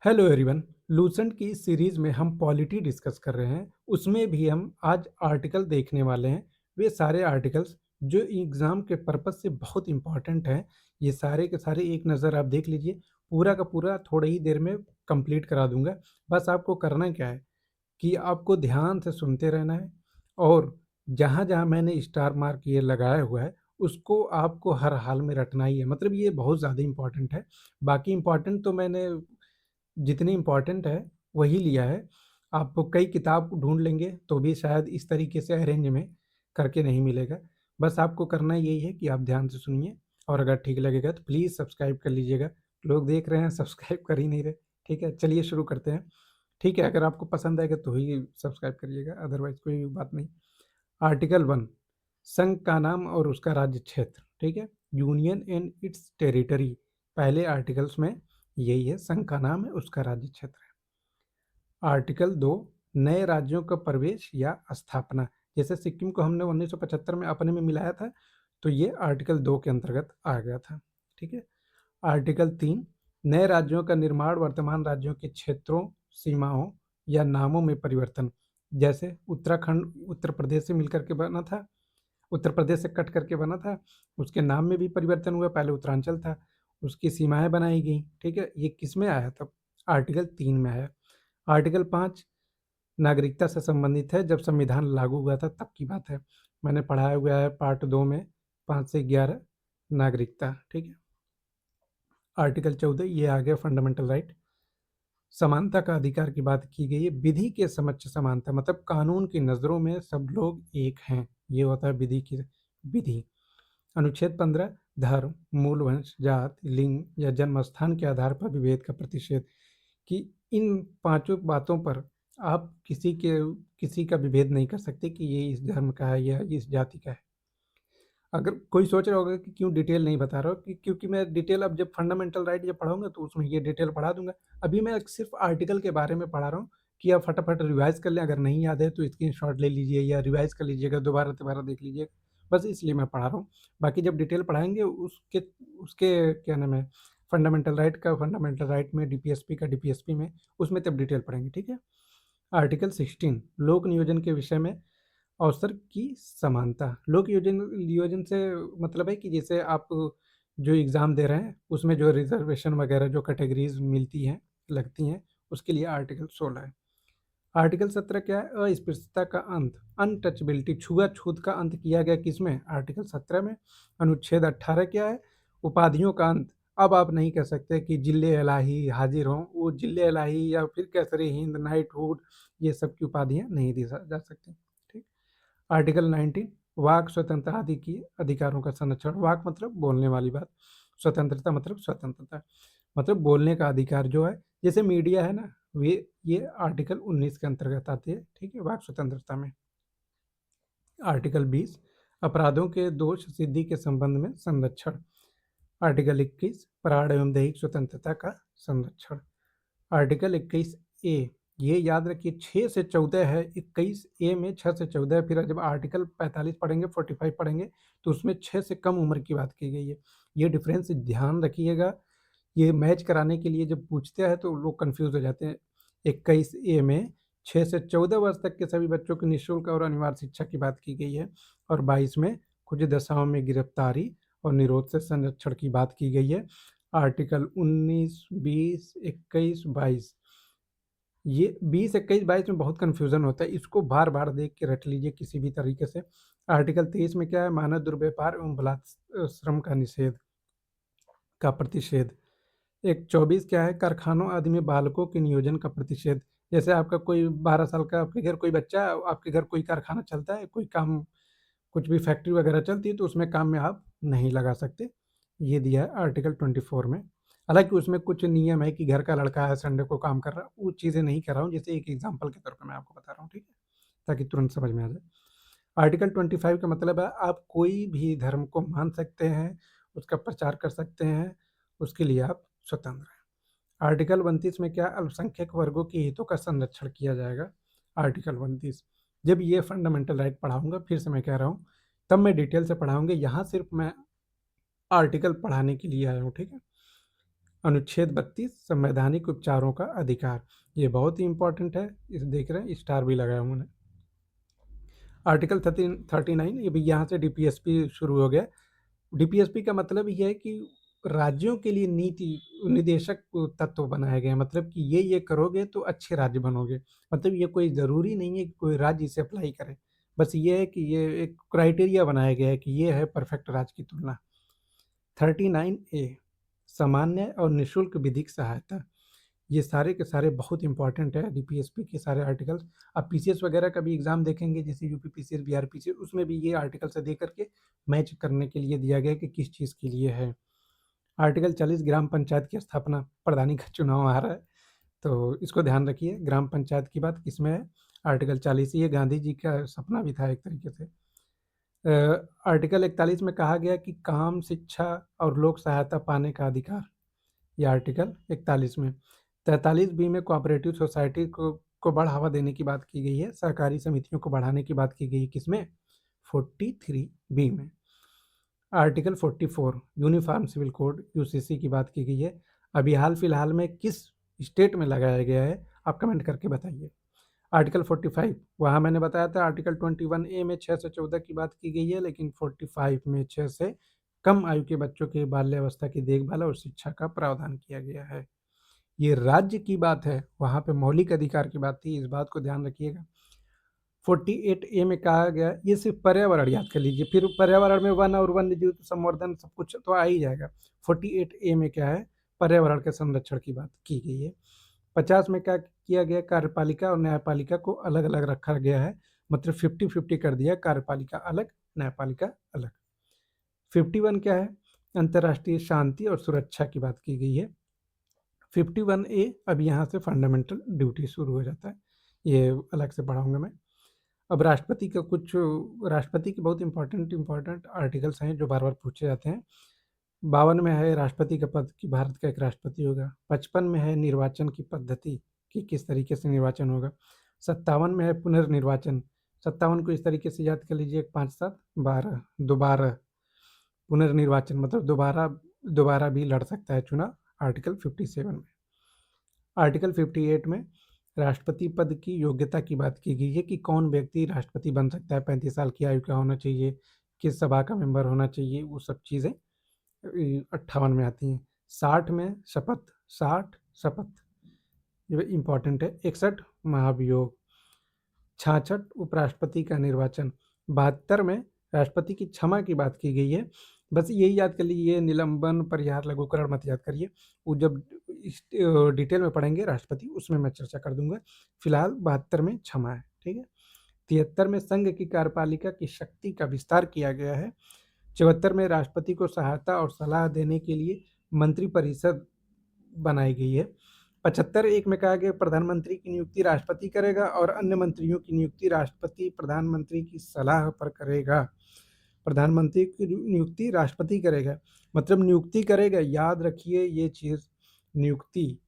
Hello everyone. Lucent की इस series में हम पॉलिटी डिस्कस कर रहे हैं। उसमें भी हम आज आर्टिकल देखने वाले हैं। वे सारे आर्टिकल्स जो एग्जाम के पर्पस से बहुत इंपॉर्टेंट हैं। ये सारे के सारे एक नज़र आप देख लीजिए। पूरा का पूरा थोड़ी ही देर में कंप्लीट करा दूंगा। बस आपको करना क्या है कि आपको ध्यान से सुनते रहना है और जहाँ जहाँ मैंने स्टार मार्क ये लगाया हुआ है उसको आपको हर हाल में रटना ही है। मतलब ये बहुत ज़्यादा इंपॉर्टेंट है। बाकी इंपॉर्टेंट तो मैंने जितनी इम्पोर्टेंट है वही लिया है। आप कई किताब ढूँढ लेंगे तो भी शायद इस तरीके से अरेंज में करके नहीं मिलेगा। बस आपको करना यही है कि आप ध्यान से सुनिए और अगर ठीक लगेगा तो प्लीज़ सब्सक्राइब कर लीजिएगा। लोग देख रहे हैं सब्सक्राइब कर ही नहीं रहे। ठीक है, चलिए शुरू करते हैं। ठीक है, अगर आपको पसंद आएगा तो ही सब्सक्राइब करिएगा, अदरवाइज़ कोई बात नहीं। आर्टिकल 1, संघ का नाम और उसका राज्य क्षेत्र। ठीक है, यूनियन एंड इट्स टेरिटरी। पहले आर्टिकल्स में यही है, संघ का नाम है, उसका राज्य क्षेत्र है। आर्टिकल 2, नए राज्यों का प्रवेश या स्थापना। जैसे सिक्किम को हमने 1975 में अपने में मिलाया था, तो ये आर्टिकल 2 के अंतर्गत आ गया था। ठीक है। आर्टिकल 3, नए राज्यों का निर्माण, वर्तमान राज्यों के क्षेत्रों, सीमाओं या नामों में परिवर्तन। जैसे उत्तराखंड उत्तर प्रदेश से मिलकर के बना था, उत्तर प्रदेश से कट करके बना था, उसके नाम में भी परिवर्तन हुआ। पहले उत्तरांचल था, उसकी सीमाएं बनाई गई। ठीक है, ये किस में आया तब? आर्टिकल 3 में आया। आर्टिकल 5 नागरिकता से संबंधित है, जब संविधान लागू हुआ था तब की बात है। मैंने पढ़ाया हुआ है पार्ट 2 में 5 से 11 नागरिकता। ठीक है। आर्टिकल 14 ये आ गया फंडामेंटल राइट। समानता का अधिकार की बात की गई है। विधि के समक्ष समानता, मतलब कानून की नज़रों में सब लोग एक हैं, ये होता है विधि की विधि। अनुच्छेद 15, धर्म, मूल वंश, जाति, लिंग या जन्म स्थान के आधार पर विभेद का प्रतिषेध। कि इन पांचों बातों पर आप किसी का विभेद नहीं कर सकते कि ये इस धर्म का है या इस जाति का है। अगर कोई सोच रहा होगा कि क्यों डिटेल नहीं बता रहा हूँ, कि क्योंकि मैं डिटेल अब जब फंडामेंटल राइट जब पढ़ाऊंगा तो उसमें ये डिटेल पढ़ा दूंगा। अभी मैं सिर्फ आर्टिकल के बारे में पढ़ा रहा हूँ कि आप फटाफट रिवाइज कर लें। अगर नहीं याद है तो स्क्रीनशॉट ले लीजिए या रिवाइज कर लीजिएगा, दोबारा दोबारा देख लीजिएगा। बस इसलिए मैं पढ़ा रहा हूँ। बाकी जब डिटेल पढ़ाएंगे उसके उसके क्या नाम है, फंडामेंटल राइट का फंडामेंटल राइट में, डीपीएसपी का डीपीएसपी में, उसमें तब डिटेल पढ़ेंगे। ठीक है। आर्टिकल 16, लोक नियोजन के विषय में अवसर की समानता। लोक योजन नियोजन से मतलब है कि जैसे आप जो एग्ज़ाम दे रहे हैं उसमें जो रिजर्वेशन वगैरह जो कैटेगरीज मिलती हैं, लगती हैं, उसके लिए आर्टिकल 16 है। आर्टिकल 17 क्या है? अस्पृश्यता का अंत, अनटचबिलिटी, छुआछूत का अंत किया गया किसमें? आर्टिकल 17 में। अनुच्छेद 18 क्या है? उपाधियों का अंत। अब आप नहीं कह सकते कि जिले इलाही हाजिर हों, वो जिले इलाही या फिर केसरी हिंद, नाइटहुड, ये सब की उपाधियां नहीं दी जा सकती। ठीक। आर्टिकल 19, वाक स्वतंत्रता आदि की अधिकारों का संरक्षण। वाक मतलब बोलने वाली बात, स्वतंत्रता मतलब स्वतंत्रता, मतलब बोलने का अधिकार जो है। जैसे मीडिया है ना, वे ये आर्टिकल 19 के अंतर्गत आती है। ठीक है, वाक स्वतंत्रता में। आर्टिकल 20, अपराधों के दोष सिद्धि के संबंध में संरक्षण। आर्टिकल 21, प्राण एवं दैहिक स्वतंत्रता का संरक्षण। आर्टिकल 21 ए, ये याद रखिए 6 से 14 है। 21 ए में 6 से 14 है। फिर जब आर्टिकल 45 पढ़ेंगे, 45 पढ़ेंगे तो उसमें 6 से कम उम्र की बात की गई है। ये डिफरेंस ध्यान रखिएगा। ये मैच कराने के लिए जब पूछते हैं तो लोग कंफ्यूज हो जाते हैं। 21 ए में 6 से 14 वर्ष तक के सभी बच्चों की निःशुल्क और अनिवार्य शिक्षा की बात की गई है। और 22 में कुछ दशाओं में गिरफ्तारी और निरोध से संरक्षण की बात की गई है। आर्टिकल 19, 20, 21, 22, ये 20, 21, 22 में बहुत कन्फ्यूज़न होता है। इसको बार-बार देख के रट लीजिए किसी भी तरीके से। आर्टिकल 23 में क्या है? मानव दुर्व्यापार एवं श्रम का निषेध का प्रतिषेध। एक 24 क्या है? कारखानों आदि में बालकों के नियोजन का प्रतिषेध। जैसे आपका कोई 12 साल का आपके घर कोई बच्चा है, आपके घर कोई कारखाना चलता है, कोई काम, कुछ भी फैक्ट्री वगैरह चलती है तो उसमें काम में आप नहीं लगा सकते। ये दिया है आर्टिकल 24 में। हालाँकि उसमें कुछ नियम है कि घर का लड़का है, संडे को काम कर रहा है, वो चीज़ें नहीं कर रहा हूँ, जैसे एक एग्ज़ाम्पल के तौर पे मैं आपको बता रहा हूँ, ठीक है? ताकि तुरंत समझ में आ जाए। आर्टिकल 25 का मतलब है आप कोई भी धर्म को मान सकते हैं, उसका प्रचार कर सकते हैं, उसके लिए आप स्वतंत्र हैं। आर्टिकल 29 में क्या? अल्पसंख्यक वर्गों के हितों का संरक्षण किया जाएगा। आर्टिकल 29, जब ये फंडामेंटल राइट पढ़ाऊँगा, फिर से मैं कह रहा हूँ, तब मैं डिटेल से पढ़ाऊँगा। यहाँ सिर्फ मैं आर्टिकल पढ़ाने के लिए आया हूँ, ठीक है? अनुच्छेद 32 संवैधानिक उपचारों का अधिकार, ये बहुत ही इंपॉर्टेंट है, इस देख रहे हैं स्टार भी लगाया उन्होंने। आर्टिकल 39 ये भी यहाँ से डीपीएसपी शुरू हो गया। डीपीएसपी का मतलब ये है कि राज्यों के लिए नीति निदेशक तत्व बनाए गए हैं, मतलब कि ये करोगे तो अच्छे राज्य बनोगे। मतलब ये कोई ज़रूरी नहीं है कि कोई राज्य इसे अप्लाई करे, बस ये है कि ये एक क्राइटेरिया बनाया गया है कि ये है परफेक्ट राज्य की तुलना। 39A सामान्य और निःशुल्क विधिक सहायता, ये सारे के सारे बहुत इंपॉर्टेंट है डीपीएसपी के सारे आर्टिकल्स। आप पीसीएस वगैरह का भी एग्जाम देखेंगे, जैसे यूपी पीसीएस, बिहार पीसीएस, उसमें भी ये आर्टिकल से दे करके मैच करने के लिए दिया गया है कि किस चीज़ के लिए है। आर्टिकल 40 ग्राम पंचायत की स्थापना, प्रधानी का चुनाव आ रहा है, तो इसको ध्यान रखिए। ग्राम पंचायत की बात किसमें है? आर्टिकल 40, ये गांधी जी का सपना भी था एक तरीके से। आर्टिकल 41 में कहा गया कि काम, शिक्षा और लोक सहायता पाने का अधिकार, ये आर्टिकल 41 में। 43 बी में कोऑपरेटिव सोसाइटी को बढ़ावा देने की बात की गई है, सहकारी समितियों को बढ़ाने की बात की गई है किसमें? 43 बी में। Article 44 uniform civil code UCC की बात की गई है। अभी हाल फिलहाल में किस स्टेट में लगाया गया है, आप कमेंट करके बताइए। आर्टिकल 45 वहाँ मैंने बताया था आर्टिकल 21A में 6 से 14 की बात की गई है, लेकिन 45 में 6 से कम आयु के बच्चों के बाल्यावस्था की देखभाल और शिक्षा का प्रावधान किया गया है। ये राज्य की बात है, वहाँ पे मौलिक अधिकार की बात थी, इस बात को ध्यान रखिएगा। 48A में कहा गया, ये सिर्फ पर्यावरण याद कर लीजिए, फिर पर्यावरण में वन और वन्य जीव संवर्धन सब कुछ तो आ ही जाएगा। 48A में क्या है? पर्यावरण के संरक्षण की बात की गई है। 50 में क्या किया गया? कार्यपालिका और न्यायपालिका को अलग अलग रखा गया है, मतलब 50-50 कर दिया, कार्यपालिका अलग, न्यायपालिका अलग। 51 क्या है? अंतर्राष्ट्रीय शांति और सुरक्षा की बात की गई है। 51A अब यहाँ से फंडामेंटल ड्यूटी शुरू हो जाता है, ये अलग से पढ़ाऊंगा मैं। अब राष्ट्रपति के बहुत इंपॉर्टेंट आर्टिकल्स हैं जो बार बार पूछे जाते हैं। 52 में है राष्ट्रपति का पद कि भारत का एक राष्ट्रपति होगा। 55 में है निर्वाचन की पद्धति कि किस तरीके से निर्वाचन होगा। 57 में है पुनर्निर्वाचन। 57 को इस तरीके से याद कर लीजिए, 5-7-12 दोबारा पुनर्निर्वाचन, मतलब दोबारा दोबारा भी लड़ सकता है चुनाव, आर्टिकल 57 में। आर्टिकल 58 में राष्ट्रपति पद की योग्यता की बात की गई है कि कौन व्यक्ति राष्ट्रपति बन सकता है, 35 साल की आयु का होना चाहिए, किस सभा का मेंबर होना चाहिए, वो सब चीज़ें 58 में आती हैं। 60 में शपथ, 60 शपथ, ये इंपॉर्टेंट है। 61 महाभियोग। 66 उपराष्ट्रपति का निर्वाचन। 72 में राष्ट्रपति की क्षमा की बात की गई है। बस यही याद कर लीजिए, निलंबन, परिहार, लघुकरण मत याद करिए, वो जब डिटेल में पढ़ेंगे राष्ट्रपति उसमें मैं चर्चा कर दूंगा। फिलहाल 72 में क्षमा है, ठीक है। 73 में संघ की कार्यपालिका की शक्ति का विस्तार किया गया है। 74 में राष्ट्रपति को सहायता और सलाह देने के लिए मंत्रिपरिषद बनाई गई है। 75 में कहा गया प्रधानमंत्री की नियुक्ति राष्ट्रपति करेगा और अन्य मंत्रियों की नियुक्ति राष्ट्रपति प्रधानमंत्री की सलाह पर करेगा। प्रधानमंत्री की नियुक्ति राष्ट्रपति करेगा, मतलब नियुक्ति करेगा, याद रखिए ये चीज़, नियुक्ति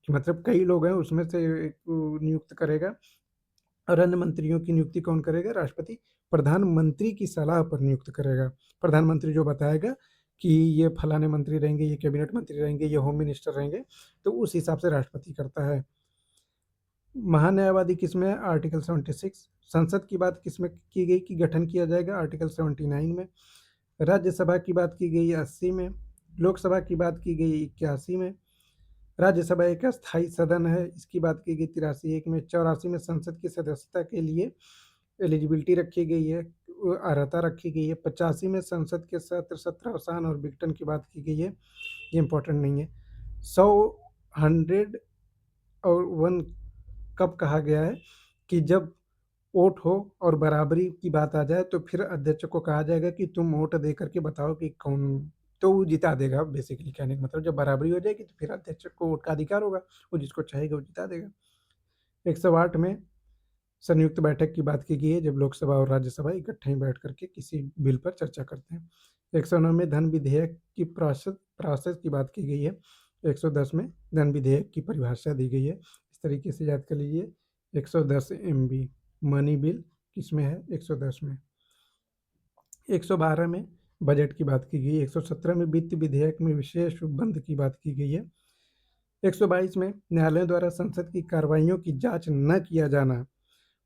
मतलब कई लोग हैं उसमें से एक नियुक्त करेगा, और अन्य मंत्रियों की नियुक्ति कौन करेगा? राष्ट्रपति प्रधानमंत्री की सलाह पर नियुक्त करेगा। प्रधानमंत्री जो बताएगा कि ये फलाने मंत्री रहेंगे, ये कैबिनेट मंत्री रहेंगे, ये होम मिनिस्टर रहेंगे, तो उस हिसाब से राष्ट्रपति करता है। महान्यायवादी किसमें है? आर्टिकल 76। संसद की बात किसमें की गई कि गठन किया जाएगा? आर्टिकल 79 में। राज्यसभा की बात की गई 80 में। लोकसभा की बात की गई 81 में। राज्यसभा एक अस्थायी सदन है, इसकी बात की गई 83 में। 84 में संसद की सदस्यता के लिए एलिजिबिलिटी रखी गई है, अर्हता रखी गई है। 85 में संसद के सत्र अवसान और विघटन की बात की गई है, ये इंपॉर्टेंट नहीं है। 100 100 और 1 कब कहा गया है? कि जब वोट हो और बराबरी की बात आ जाए तो फिर अध्यक्ष को कहा जाएगा कि तुम वोट दे करके बताओ कि कौन, तो वो जिता देगा, बेसिकली कहने का मतलब जब बराबरी हो जाएगी तो फिर अध्यक्ष को वोट का अधिकार होगा, वो जिसको चाहेगा वो जिता देगा। 108 में संयुक्त बैठक की बात की गई है, जब लोकसभा और राज्यसभा इकट्ठे ही बैठ करके किसी बिल पर चर्चा करते हैं। 109 में धन विधेयक की प्रोसेस प्रोसेस की बात की गई है। 110 में धन विधेयक की परिभाषा दी गई है, इस तरीके से याद कर लीजिए। 110 MB मनी बिल किसमें है? 110 में। 112 में बजट की बात की गई है। 117 में वित्त विधेयक में विशेष उपबंध की बात की गई है। 122 में न्यायालयों द्वारा संसद की कार्रवाइयों की जांच न किया जाना।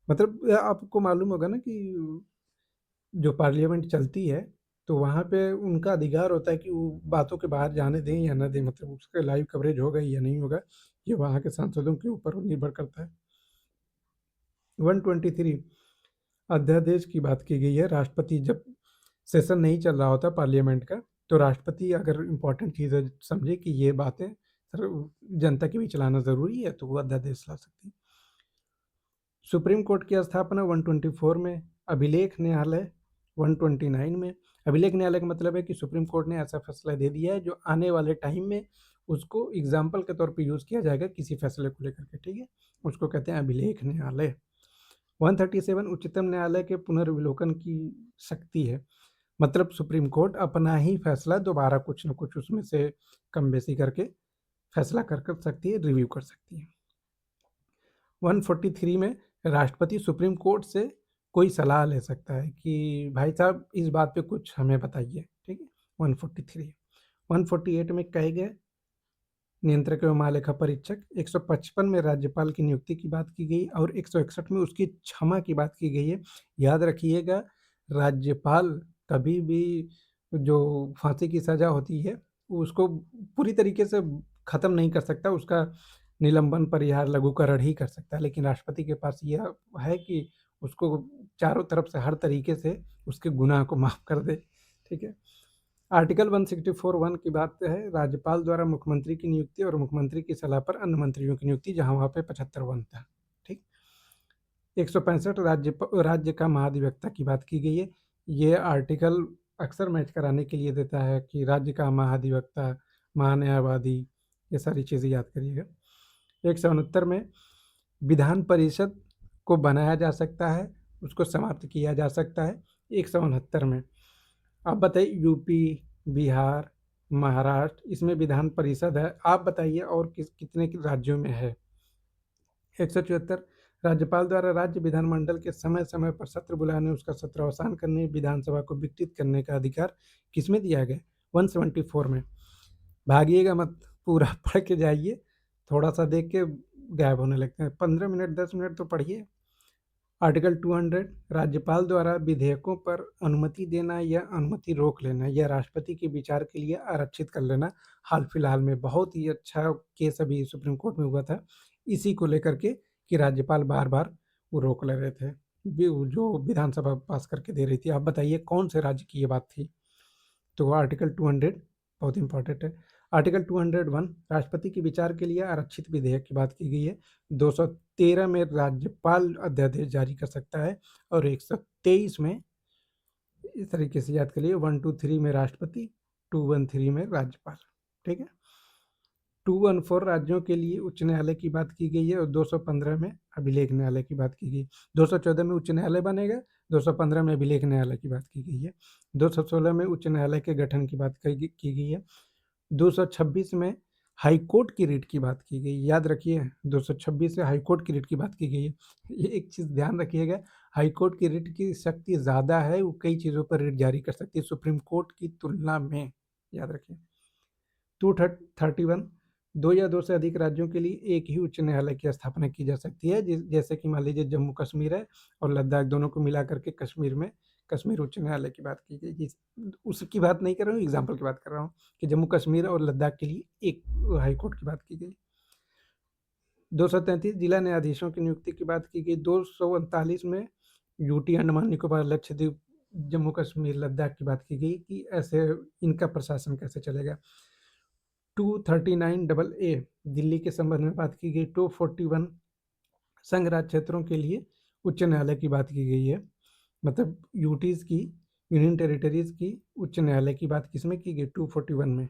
मतलब आपको मालूम होगा ना कि जो पार्लियामेंट चलती है, तो वहाँ पे उनका अधिकार होता है कि वो बातों के बाहर जाने दें या ना दें, मतलब उसका लाइव कवरेज होगा या नहीं होगा, ये वहाँ के सांसदों के ऊपर निर्भर करता है। 123 अध्यादेश की बात की गई है। राष्ट्रपति जब सेशन नहीं चल रहा होता पार्लियामेंट का, तो राष्ट्रपति अगर इम्पोर्टेंट चीज़ें समझे कि ये बातें सर जनता के बीच लाना ज़रूरी है, तो वो अध्यादेश ला सकती है। सुप्रीम कोर्ट की स्थापना 124 में, अभिलेख न्यायालय 129 में। अभिलेख न्यायालय का मतलब है कि सुप्रीम कोर्ट ने ऐसा फैसला दे दिया है जो आने वाले टाइम में उसको एग्जाम्पल के तौर पे यूज़ किया जाएगा किसी फैसले को लेकर के, ठीक है, उसको कहते हैं अभिलेख न्यायालय। 137 उच्चतम न्यायालय के पुनर्विलोकन की शक्ति है, मतलब सुप्रीम कोर्ट अपना ही फैसला दोबारा कुछ न कुछ उसमें से कम बेसी करके फैसला कर सकती है, रिव्यू कर सकती है। 143 में राष्ट्रपति सुप्रीम कोर्ट से कोई सलाह ले सकता है कि भाई साहब इस बात पे कुछ हमें बताइए, ठीक है। 143 148 में कहे गए नियंत्रक एवं महालेखा परीक्षक। 155 में राज्यपाल की नियुक्ति की बात की गई और 161 में उसकी क्षमा की बात की गई है। याद रखिएगा, राज्यपाल कभी भी जो फांसी की सजा होती है उसको पूरी तरीके से खत्म नहीं कर सकता, उसका निलंबन परिहार लघुकरण ही कर सकता है, लेकिन राष्ट्रपति के पास यह है कि उसको चारों तरफ से हर तरीके से उसके गुनाह को माफ कर दे, ठीक है। आर्टिकल 164(1) की बात है, राज्यपाल द्वारा मुख्यमंत्री की नियुक्ति और मुख्यमंत्री की सलाह पर अन्य मंत्रियों की नियुक्ति, जहां वहां पे 75(1) था, ठीक। 165 राज्य का महाधिवक्ता की बात की गई है। ये आर्टिकल अक्सर मैच कराने के लिए देता है कि राज्य का महाधिवक्ता, महान्यायवादी, ये सारी चीज़ें याद करिएगा। 169 में विधान परिषद को बनाया जा सकता है, उसको समाप्त किया जा सकता है। 169 में आप बताइए, यूपी, बिहार, महाराष्ट्र, इसमें विधान परिषद है, आप बताइए और कितने राज्यों में है। 174 राज्यपाल द्वारा राज्य विधानमंडल के समय समय पर सत्र बुलाने, उसका सत्रावसान करने, विधानसभा को विघटित करने का अधिकार किसमें दिया गया। 174 में। भागिएगा मत, पूरा पढ़ के जाइए, थोड़ा सा देख के गायब होने लगते हैं, 15 मिनट 10 मिनट तो पढ़िए। आर्टिकल 200 राज्यपाल द्वारा विधेयकों पर अनुमति देना या अनुमति रोक लेना या राष्ट्रपति के विचार के लिए आरक्षित कर लेना। हाल फिलहाल में बहुत ही अच्छा केस अभी सुप्रीम कोर्ट में हुआ था इसी को लेकर के कि राज्यपाल बार बार वो रोक ले रहे थे जो विधानसभा पास करके दे रही थी। आप बताइए कौन से राज्य की ये बात थी। तो आर्टिकल 200 बहुत इंपॉर्टेंट है। आर्टिकल 201 राष्ट्रपति के विचार के लिए आरक्षित विधेयक की बात की गई है। 213 में राज्यपाल अध्यादेश जारी कर सकता है और 123 में इस तरीके से याद करिए, 123 में राष्ट्रपति, 213 में राज्यपाल, ठीक है। 214 राज्यों के लिए उच्च न्यायालय की बात की गई है और 215 में अभिलेख न्यायालय की बात की गई। 214 में उच्च न्यायालय बनेगा, 215 में अभिलेख न्यायालय की बात की गई है। 216 में उच्च न्यायालय के गठन की बात की गई है। 226 में हाईकोर्ट की रीट की बात की गई। याद रखिए, 226 से हाईकोर्ट की रीट की बात की गई है। ये एक चीज़ ध्यान रखिएगा, हाईकोर्ट की रीट की शक्ति ज़्यादा है, वो कई चीज़ों पर रीट जारी कर सकती है सुप्रीम कोर्ट की तुलना में, याद रखिए। 231 दो या दो से अधिक राज्यों के लिए एक ही उच्च न्यायालय की स्थापना की जा सकती है, जैसे कि मान लीजिए जम्मू कश्मीर है और लद्दाख, दोनों को मिला करके कश्मीर में कश्मीर उच्च न्यायालय की बात की गई। उसकी बात नहीं कर रहा हूँ, एग्जाम्पल की बात कर रहा हूँ कि जम्मू कश्मीर और लद्दाख के लिए एक हाईकोर्ट की बात की गई। 233 जिला न्यायाधीशों की नियुक्ति की बात की गई। 239 में यूटी, अंडमान निकोबार, लक्षद्वीप, जम्मू कश्मीर, लद्दाख की बात की गई कि ऐसे इनका प्रशासन कैसे चलेगा। 239 डबल ए दिल्ली के संबंध में बात की गई। 241 संघ राज्य क्षेत्रों के लिए उच्च न्यायालय की बात की गई है, मतलब यूटीज की, यूनियन टेरिटरीज की उच्च न्यायालय की बात किसमें की गई, 241 में।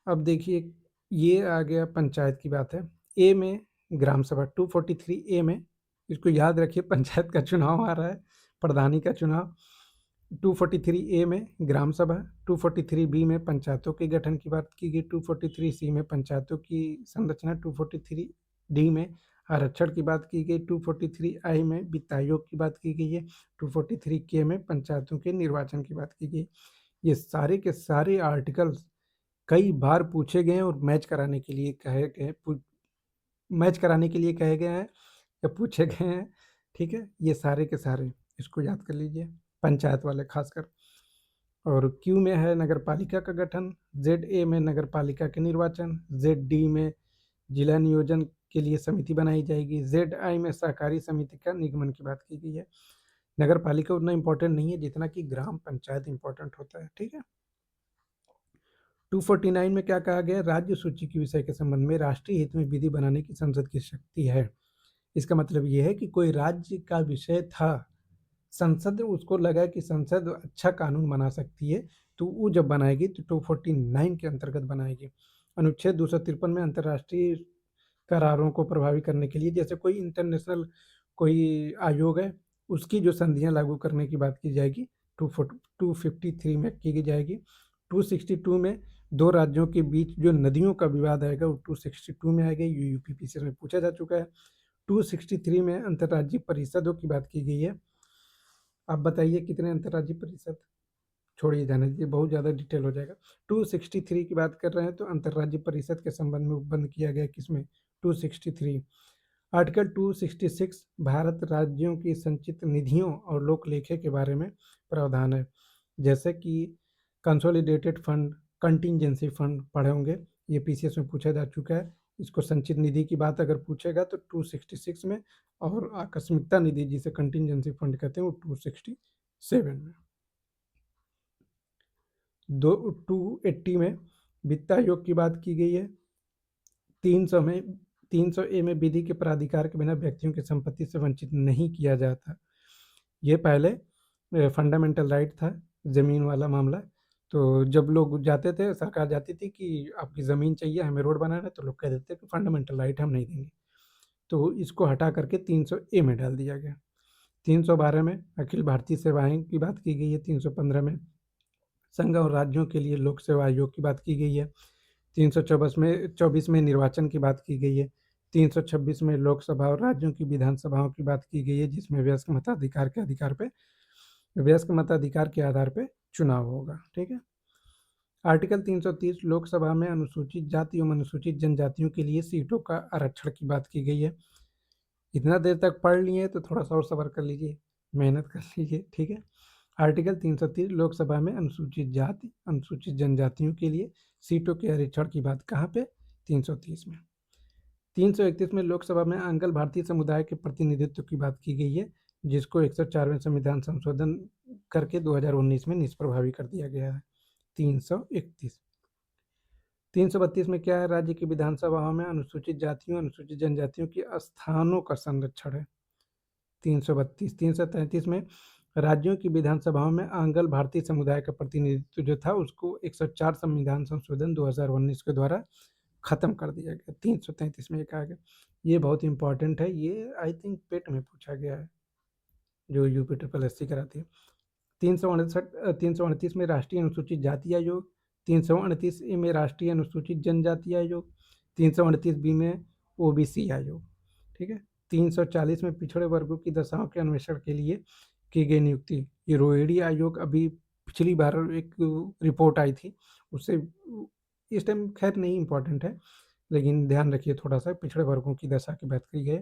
अब देखिए, ये आ गया पंचायत की बात है। ए में ग्राम सभा, 243 ए में, इसको याद रखिए, पंचायत का चुनाव आ रहा है, प्रधानी का चुनाव। 243 ए में ग्राम सभा, 243 बी में पंचायतों के गठन की बात की गई, 243 सी में पंचायतों की संरचना, 243 डी में आरक्षण की बात की गई 243 में वित्त आयोग की बात की गई है, 243 में पंचायतों के निर्वाचन की बात की गई। ये सारे के सारे आर्टिकल्स कई बार पूछे गए हैं और मैच कराने के लिए कहे गए हैं या पूछे गए हैं, ठीक है? ये सारे के सारे इसको याद कर लीजिए, पंचायत वाले खासकर। और क्यू में है नगर पालिका का गठन, जेड ए में नगर पालिका के निर्वाचन, जेड डी में जिला नियोजन के लिए समिति बनाई जाएगी, जेड आई में सहकारी समिति का निगमन की बात की गई है। नगर पालिका उतना इंपॉर्टेंट नहीं है जितना कि ग्राम पंचायत इंपॉर्टेंट होता है, ठीक है? 249 में क्या कहा गया? राज्य सूची के विषय के संबंध में राष्ट्रीय हित में विधि बनाने की संसद की शक्ति है। इसका मतलब ये है कि कोई राज्य का विषय था, संसद उसको लगा कि संसद अच्छा कानून बना सकती है, तो वो जब बनाएगी तो 249 के अंतर्गत बनाएगी। अनुच्छेद 253 में अंतर्राष्ट्रीय करारों को प्रभावी करने के लिए, जैसे कोई इंटरनेशनल कोई आयोग है, उसकी जो संधियां लागू करने की बात की जाएगी 253 में की जाएगी। 262 में दो राज्यों के बीच जो नदियों का विवाद आएगा वो 262 में आएगा, ये यूपीपीसीएस में पूछा जा चुका है। 263 में अंतर्राज्यीय परिषदों की बात की गई है। आप बताइए कितने अंतर्राज्यीय परिषद? छोड़िए, जाने दीजिए, बहुत ज़्यादा डिटेल हो जाएगा। 263 की बात कर रहे हैं तो अंतर्राज्यीय परिषद के संबंध में उपबंध किया गया किसमें? 263। आर्टिकल 266 भारत राज्यों की संचित निधियों और लोक लेखे के बारे में प्रावधान है, जैसे कि कंसोलिडेटेड फंड, कंटिजेंसी फंड पढ़े होंगे, ये पीसीएस में पूछा जा चुका है। इसको संचित निधि की बात अगर पूछेगा तो 266 में, और आकस्मिकता निधि जिसे कंटिजेंसी फंड कहते हैं वो 267 में। 280 में वित्त आयोग की बात की गई है। 300 ए में विधि के प्राधिकार के बिना व्यक्तियों की संपत्ति से वंचित नहीं किया जाता। ये पहले फंडामेंटल राइट था, ज़मीन वाला मामला। तो जब लोग जाते थे, सरकार जाती थी कि आपकी ज़मीन चाहिए, हमें रोड बनाना है, तो लोग कह देते कि फंडामेंटल राइट हम नहीं देंगे। तो इसको हटा करके 300 ए में डाल दिया गया। 312 में अखिल भारतीय सेवाएं की बात की गई है। 315 में संघ और राज्यों के लिए लोक सेवा आयोग की बात की गई है। 324 में निर्वाचन की बात की गई है। 326 में लोकसभा और राज्यों की विधानसभाओं की बात की गई है, जिसमें वयस्क मताधिकार के आधार पे चुनाव होगा, ठीक है? आर्टिकल 330 लोकसभा में अनुसूचित जाति एवं अनुसूचित जनजातियों के लिए सीटों का आरक्षण की बात की गई है। इतना देर तक पढ़ लिए तो थोड़ा सा और सब्र कर लीजिए, मेहनत कर लीजिए, ठीक है? आर्टिकल 330 लोकसभा में अनुसूचित जाति, अनुसूचित जनजातियों के लिए सीटों के आरक्षण की बात कहाँ पे? 330 में। 331 में लोकसभा में आंग्ल भारतीय समुदाय के प्रतिनिधित्व की बात की गई है, जिसको 104वें संविधान संशोधन करके 2019 में निष्प्रभावी कर दिया गया है। 331। 332 में क्या है? राज्य की विधानसभाओं में अनुसूचित जातियों, अनुसूचित जनजातियों के स्थानों का संरक्षण है। 332। 333 में राज्यों की विधानसभाओं में आंग्ल भारतीय समुदाय का प्रतिनिधित्व जो था उसको 104 संविधान संशोधन 2019 के द्वारा खत्म कर दिया गया। 333 में ये कहा गया। ये बहुत इंपॉर्टेंट है, ये आई थिंक पेट में पूछा गया है, जो यूपी ट्रिपल एस सी कराती है। 338 में राष्ट्रीय अनुसूचित जाति आयोग, 338 ए में राष्ट्रीय अनुसूचित जनजाति आयोग, 338 बी में ओबीसी आयोग, ठीक है? 340 में पिछड़े वर्गों की दशाओं के अन्वेषण के लिए की गई नियुक्ति, ये रोहिणी आयोग अभी पिछली बार एक रिपोर्ट आई थी, उससे इस टाइम खैर नहीं इम्पोर्टेंट है, लेकिन ध्यान रखिए थोड़ा सा, पिछड़े वर्गों की दशा की बात की गई।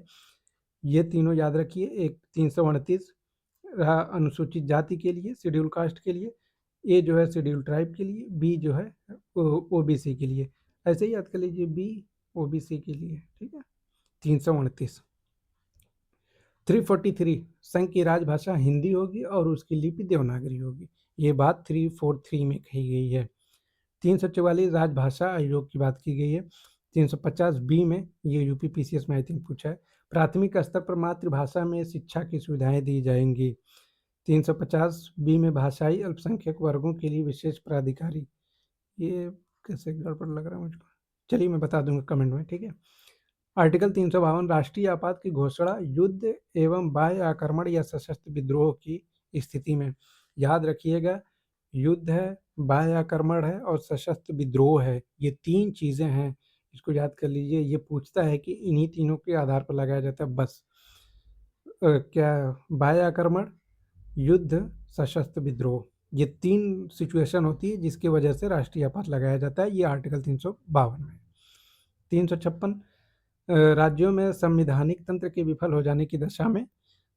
ये तीनों याद रखिए। एक 338 रहा अनुसूचित जाति के लिए, शेड्यूल कास्ट के लिए, ए जो है शेड्यूल ट्राइब के लिए, बी जो है ओबीसी के लिए। ऐसे ही याद कर लीजिए, बी ओबीसी के लिए, ठीक है? 338। 343 संघ की राजभाषा हिंदी होगी और उसकी लिपि देवनागरी होगी, ये बात 343 में कही गई है। 344 राजभाषा आयोग की बात की गई है। 350 बी में, ये यूपी पीसीएस में आई थिंक पूछा है, प्राथमिक स्तर पर मातृभाषा में शिक्षा की सुविधाएं दी जाएंगी। 350 बी में भाषाई अल्पसंख्यक वर्गों के लिए विशेष प्राधिकारी, ये कैसे गड़बड़ लग रहा है मुझको, चलिए मैं बता दूंगा कमेंट में, ठीक है? आर्टिकल 352 राष्ट्रीय आपात की घोषणा युद्ध एवं बाह्य आक्रमण या सशस्त्र विद्रोह की स्थिति में। याद रखिएगा, युद्ध है, बाह्य आक्रमण है और सशस्त्र विद्रोह है, ये तीन चीजें हैं इसको याद कर लीजिए। ये पूछता है कि इन्हीं तीनों के आधार पर लगाया जाता है बस। क्या बाह्य आक्रमण, युद्ध, सशस्त्र विद्रोह, ये 3 सिचुएशन होती है जिसकी वजह से राष्ट्रीय आपात लगाया जाता है, ये आर्टिकल 352 में। 356 राज्यों में संवैधानिक तंत्र के विफल हो जाने की दशा में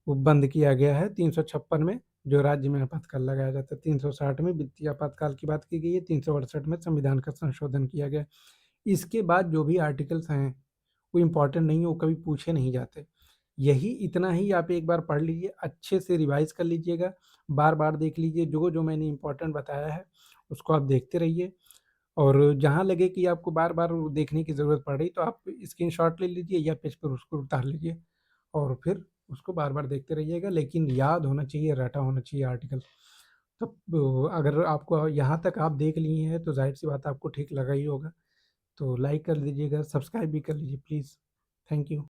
वो बंद किया गया है। 356 में जो राज्य में आपातकाल लगाया जाता है। 360 में वित्तीय आपातकाल की बात की गई है। 368 में संविधान का संशोधन किया गया है। इसके बाद जो भी आर्टिकल्स हैं वो इम्पोर्टेंट नहीं है, वो कभी पूछे नहीं जाते। यही इतना ही आप एक बार पढ़ लीजिए, अच्छे से रिवाइज कर लीजिएगा, बार बार देख लीजिए, जो जो मैंने इम्पोर्टेंट बताया है उसको आप देखते रहिए। और जहाँ लगे कि आपको बार बार देखने की ज़रूरत पड़ रही तो आप स्क्रीनशॉट ले लीजिए या पेज पर उसको उतार लीजिए और फिर उसको बार बार देखते रहिएगा, लेकिन याद होना चाहिए, रटा होना चाहिए आर्टिकल। तो अगर आपको यहाँ तक आप देख लिए हैं तो जाहिर सी बात है आपको ठीक लगा ही होगा। तो लाइक कर दीजिएगा, सब्सक्राइब भी कर लीजिए प्लीज़। Thank you.